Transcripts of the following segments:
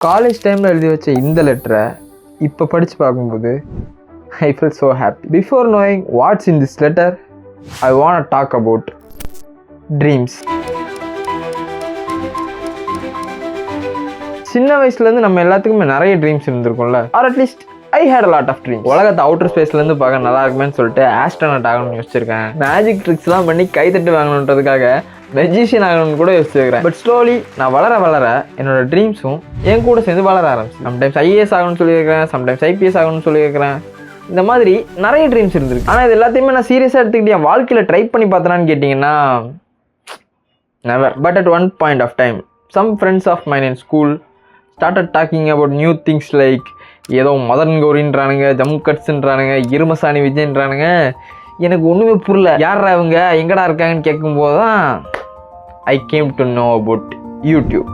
College டைமில் எழுதி வச்ச இந்த லெட்டரை இப்போ படித்து பார்க்கும்போது I feel so happy. Before knowing what's in this letter, I want to talk about dreams. சின்ன வயசுலேருந்து நம்ம எல்லாத்துக்குமே நிறைய ட்ரீம்ஸ் இருந்திருக்கும்ல, or at least I had a lot of dream. உலகத்தை அவுட்டர் ஸ்பேஸ்லேருந்து பார்க்க நல்லா இருக்குமேன்னு சொல்லிட்டு ஆஸ்ட்ரோனட் ஆகணும்னு யோசிச்சிருக்கேன். மேஜிக் ட்ரிக்ஸ்லாம் பண்ணி கைத்தட்டு வாங்கணுன்றதுக்காக மெஜிஷியன் ஆகணும்னு கூட யோசிச்சிருக்கிறேன். பட் ஸ்லோலி நான் வளர என்னோட ட்ரீம்ஸும் என் கூட சேர்ந்து வளர ஆரம்பிச்சு. சம்டைம்ஸ் ஐஏஎஸ் ஆகணும்னு சொல்லியிருக்கிறேன், சம்டைம்ஸ் ஐபிஎஸ் ஆகணும்னு சொல்லியிருக்கிறேன். இந்த மாதிரி நிறைய ட்ரீம்ஸ் இருந்திருக்கு. ஆனால் இது எல்லாத்தையுமே நான் சீரியஸாக எடுத்துக்கிட்டு என் வாழ்க்கையில் ட்ரை பண்ணி பார்த்தேனான்னு கேட்டிங்கன்னா never. But at one point of time some friends of mine in school started talking about new things like ஏதோ மதன் கௌரின்றானுங்க, ஜம்மு கட்ஸ்ன்றானுங்க, இருமசாணி விஜயன்றானுங்க. எனக்கு ஒன்றுமே புரியல, யாரா அவங்க எங்கடா இருக்காங்கன்னு கேட்கும்போது தான் I came to know about YouTube.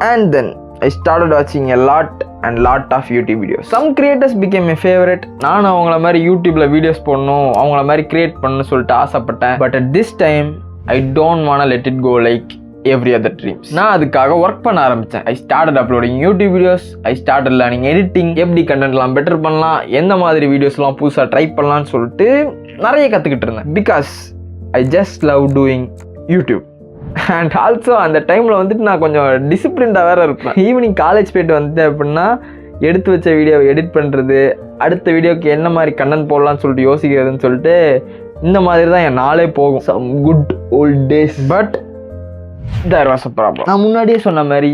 And then I started watching a lot of YouTube videos. Some creators became my favorite. நான் அவங்கள மாதிரி யூடியூப்ல வீடியோஸ் போடணும், அவங்கள மாதிரி கிரியேட் பண்ணணும்னு சொல்லிட்டு ஆசைப்பட்டேன். But at this time I don't wanna let it go like every other dreams. நான் அதுக்காக ஒர்க் பண்ண ஆரம்பித்தேன். I started uploading YouTube videos. I started learning editing. எப்படி கண்டென்ட்லாம் பெட்டர் பண்ணலாம், எந்த மாதிரி வீடியோஸ்லாம் புதுசாக ட்ரை பண்ணலான்னு சொல்லிட்டு நிறைய கற்றுக்கிட்டு இருந்தேன். Because I just love doing YouTube. And also அந்த டைமில் வந்துட்டு நான் கொஞ்சம் டிசிப்ளின்டாக வேறு இருப்பேன். ஈவினிங் காலேஜ் போய்ட்டு வந்துட்டேன் அப்படின்னா எடுத்து வச்ச வீடியோவை எடிட் பண்ணுறது, அடுத்த வீடியோக்கு என்ன மாதிரி கண்டென்ட் போடலான்னு சொல்லிட்டு யோசிக்கிறதுன்னு சொல்லிட்டு இந்த மாதிரி தான் என் நாளே போகும். Some good old days. But there was a problem. நான் முன்னாடியே சொன்ன மாதிரி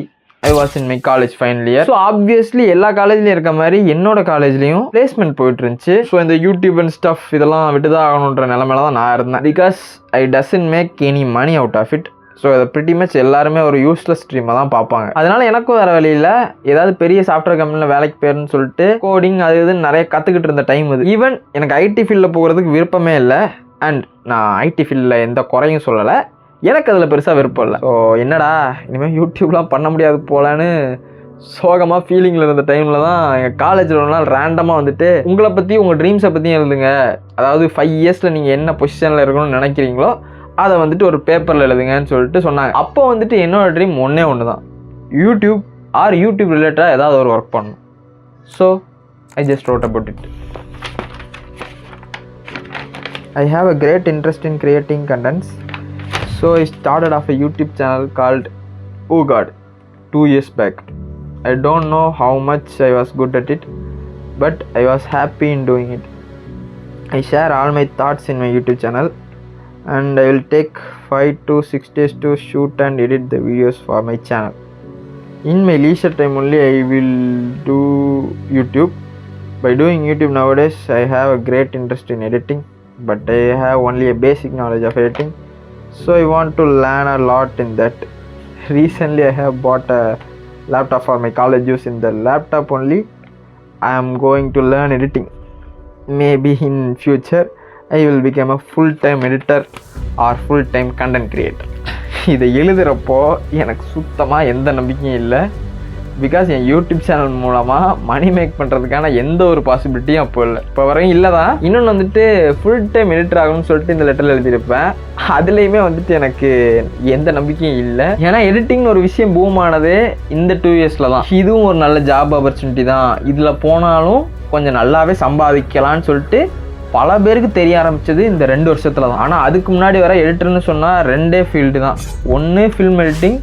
I was in my college final year. So obviously எல்லா காலேஜ்லையும் இருக்க மாதிரி என்னோட காலேஜ்லேயும் பிளேஸ்மெண்ட் போயிட்டு இருந்துச்சு. ஸோ இந்த யூடியூப் அண்ட் ஸ்டஃப் இதெல்லாம் விட்டுதான் ஆகணுன்ற நிலமையில தான் நான் இருந்தேன். Because I doesn't make any money out of it. So அதை ப்ரிட்டி மச் எல்லாருமே ஒரு யூஸ்லெஸ் ஸ்ட்ரீமாக தான் பார்ப்பாங்க. அதனால எனக்கும் வேறு வழியில் ஏதாவது பெரிய சாஃப்ட்வேர் கம்பெனியில் வேலைக்கு போயிருன்னு சொல்லிட்டு கோடிங் அது இதுன்னு நிறைய கற்றுக்கிட்டு இருந்த டைம் இது. ஈவன் எனக்கு ஐடி ஃபீல்டில் போகிறதுக்கு விருப்பமே இல்லை. அண்ட் நான் ஐடி ஃபீல்டில் எந்த குறையும் சொல்லலை, எனக்கு அதில் பெருசாக விருப்பம் இல்லை. ஸோ என்னடா இனிமேல் யூடியூப்லாம் பண்ண முடியாது போலன்னு சோகமாக ஃபீலிங்கில் இருந்த டைமில் தான் எங்கள் காலேஜில் ஒரு நாள் ரேண்டமாக வந்துட்டு உங்களை பற்றி உங்கள் ட்ரீம்ஸை பற்றியும் எழுதுங்க, அதாவது 5 இயர்ஸில் நீங்கள் என்ன பொசிஷனில் இருக்கணும்னு நினைக்கிறீங்களோ அதை வந்துட்டு ஒரு பேப்பரில் எழுதுங்கன்னு சொல்லிட்டு சொன்னாங்க. அப்போ வந்துட்டு என்னோடய ட்ரீம் ஒன்று தான், யூடியூப் ஆர் யூடியூப் ரிலேட்டடாக ஏதாவது ஒரு ஒர்க் பண்ணணும். So I just wrote about it. I have a great interest in creating contents. So I started off a YouTube channel called Oh God 2 years back. I don't know how much I was good at it, but I was happy in doing it. I share all my thoughts in my YouTube channel, and I will take 5 to 6 days to shoot and edit the videos for my channel. In my leisure time only I will do YouTube. By doing YouTube nowadays I have a great interest in editing, but I have only a basic knowledge of editing, so I want to learn a lot in that. Recently I have bought a laptop for my college use. In the laptop only I am going to learn editing. Maybe in future I will become a full-time editor or full-time content creator. இதை எழுதுகிறப்போ எனக்கு சுத்தமாக எந்த நம்பிக்கையும் இல்லை. Because N YouTube channel மூலமாக மணி make பண்ணுறதுக்கான எந்த ஒரு பாசிபிலிட்டியும் அப்போ இல்லை, இப்போ வரையும் இல்லை தான். இன்னொன்று வந்துட்டு ஃபுல் டைம் எடிட்டர் ஆகணும்னு சொல்லிட்டு இந்த லெட்டரில் எழுதியிருப்பேன். அதுலேயுமே வந்துட்டு எனக்கு எந்த நம்பிக்கையும் இல்லை. ஏன்னா எடிட்டிங்னு ஒரு விஷயம் பூம் ஆனதே இந்த 2 இயர்ஸில் தான். இதுவும் ஒரு நல்ல ஜாப் ஆப்பர்ச்சுனிட்டி தான், இதில் போனாலும் கொஞ்சம் நல்லாவே சம்பாதிக்கலான்னு சொல்லிட்டு பல பேருக்கு தெரிய ஆரம்பித்தது இந்த 2 வருஷத்தில் தான். ஆனால் அதுக்கு முன்னாடி வர எடிட்டர்னு சொன்னால் 2 ஃபீல்டு தான். ஒன்று ஃபில்ம் எடிட்டிங்,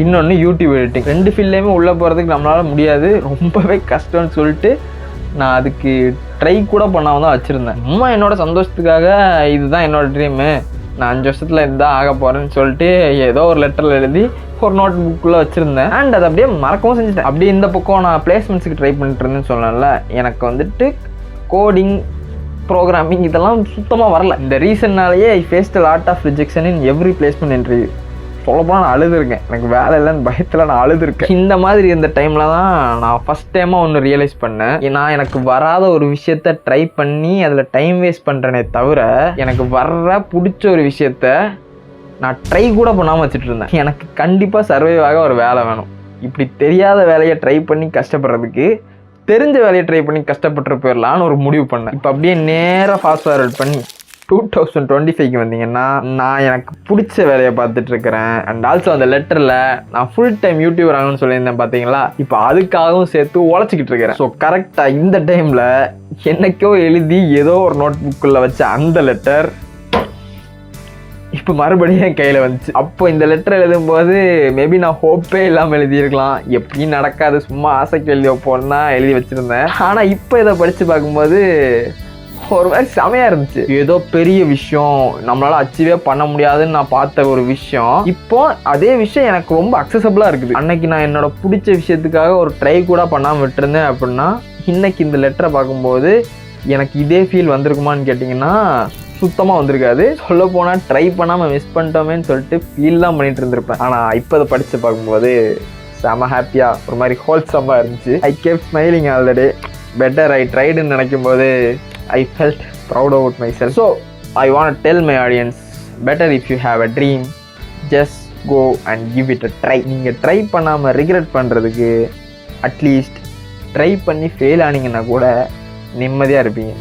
இன்னொன்று யூடியூப் எடிட்டிங். 2 ஃபீல்ட்லேயுமே உள்ளே போகிறதுக்கு நம்மளால் முடியாது, ரொம்பவே கஷ்டம்னு சொல்லிட்டு நான் அதுக்கு ட்ரை கூட பண்ணாமல் தான் வச்சுருந்தேன். அம்மா என்னோட சந்தோஷத்துக்காக இதுதான் என்னோடய ட்ரீமு, நான் 5 வருஷத்தில் இதுதான் ஆக போகிறேன்னு சொல்லிட்டு ஏதோ ஒரு லெட்டரில் எழுதி ஒரு நோட் புக்குள்ளே வச்சுருந்தேன். அண்ட் அதை அப்படியே மறக்கவும் செஞ்சுட்டேன். அப்படியே இந்த பக்கம் நான் பிளேஸ்மெண்ட்ஸுக்கு ட்ரை பண்ணிட்டு இருந்தேன்னு சொன்னேன்ல, எனக்கு வந்துட்டு கோடிங் ப்ரோக்ராமிங் இதெல்லாம் சுத்தமாக வரல. இந்த ரீசன்னாலேயே I faced a lot of rejection in every placement interview. சொல்லப்போனால் நான் அழுதுருக்கேன், எனக்கு வேலை இல்லைன்னு பயத்தில் நான் அழுதுருக்கேன். இந்த மாதிரி இந்த டைமில் தான் நான் ஃபஸ்ட் டைமாக ஒன்று ரியலைஸ் பண்ணேன். நான் எனக்கு வராத ஒரு விஷயத்த ட்ரை பண்ணி அதில் டைம் வேஸ்ட் பண்ணுறேனே தவிர எனக்கு வர்ற பிடிச்ச ஒரு விஷயத்த நான் ட்ரை கூட பண்ணாமல் வச்சுட்டு இருந்தேன். எனக்கு கண்டிப்பாக சர்வைவாக ஒரு வேலை வேணும். இப்படி தெரியாத வேலையை ட்ரை பண்ணி கஷ்டப்படுறதுக்கு தெரிஞ்ச வேலையை ட்ரை பண்ணி கஷ்டப்பட்டு போயிடலான்னு ஒரு முடிவு பண்ணேன். இப்போ அப்படியே நேராக ஃபாஸ்ட் ஃபார்வர்ட் பண்ணி 2025க்கு வந்தீங்கன்னா நான் எனக்கு பிடிச்ச வேலையை பார்த்துட்டு இருக்கிறேன். அண்ட் ஆல்சோ அந்த லெட்டரில் நான் ஃபுல் டைம் யூடியூபர் ஆகணும்னு சொல்லியிருந்தேன் பார்த்தீங்களா, இப்போ அதுக்காகவும் சேர்த்து உழைச்சிக்கிட்டு இருக்கிறேன். ஸோ கரெக்டாக இந்த டைமில் என்னைக்கோ எழுதி ஏதோ ஒரு நோட் புக்கில் வச்ச அந்த லெட்டர் இப்போ மறுபடியும் என் கையில் வந்துச்சு. அப்போ இந்த லெட்டர் எழுதும்போது மேபி நான் ஹோப்பே இல்லாமல் எழுதியிருக்கலாம், எப்படியும் நடக்காது, சும்மா ஆசைக்கு எழுதி வைப்போம்னா எழுதி வச்சுருந்தேன். ஆனால் இப்போ இதை படித்து பார்க்கும்போது ஒரு மாதிரி செமையாக இருந்துச்சு. ஏதோ பெரிய விஷயம், நம்மளால் அச்சீவே பண்ண முடியாதுன்னு நான் பார்த்த ஒரு விஷயம், இப்போ அதே விஷயம் எனக்கு ரொம்ப அக்சசபிளாக இருக்குது. அன்னைக்கு நான் என்னோட பிடிச்ச விஷயத்துக்காக ஒரு ட்ரை கூட பண்ணாமல் விட்டுருந்தேன் அப்படின்னா இன்னைக்கு இந்த லெட்டரை பார்க்கும்போது எனக்கு இதே ஃபீல் வந்திருக்குமான்னு கேட்டிங்கன்னா சுத்தமாக வந்திருக்காது. சொல்ல போனால் ட்ரை பண்ணாமல் மிஸ் பண்ணிட்டோமேன்னு சொல்லிட்டு ஃபீல் தான் பண்ணிட்டு இருந்திருப்பேன். ஆனால் இப்போ அதை படித்து பார்க்கும்போது செம ஹாப்பியாக ஒரு மாதிரி ஹோல்சமாக இருந்துச்சு. I kept smiling all the day. Better I ட்ரைடுன்னு நினைக்கும் போது I felt proud about my self. So I want to tell my audience, better if you have a dream, just go and give it a try. நீங்கள் try பண்ணாமல் regret பண்ணுறதுக்கு at least try பண்ணி fail ஆனீங்கன்னா கூட நிம்மதியாக இருப்பீங்க.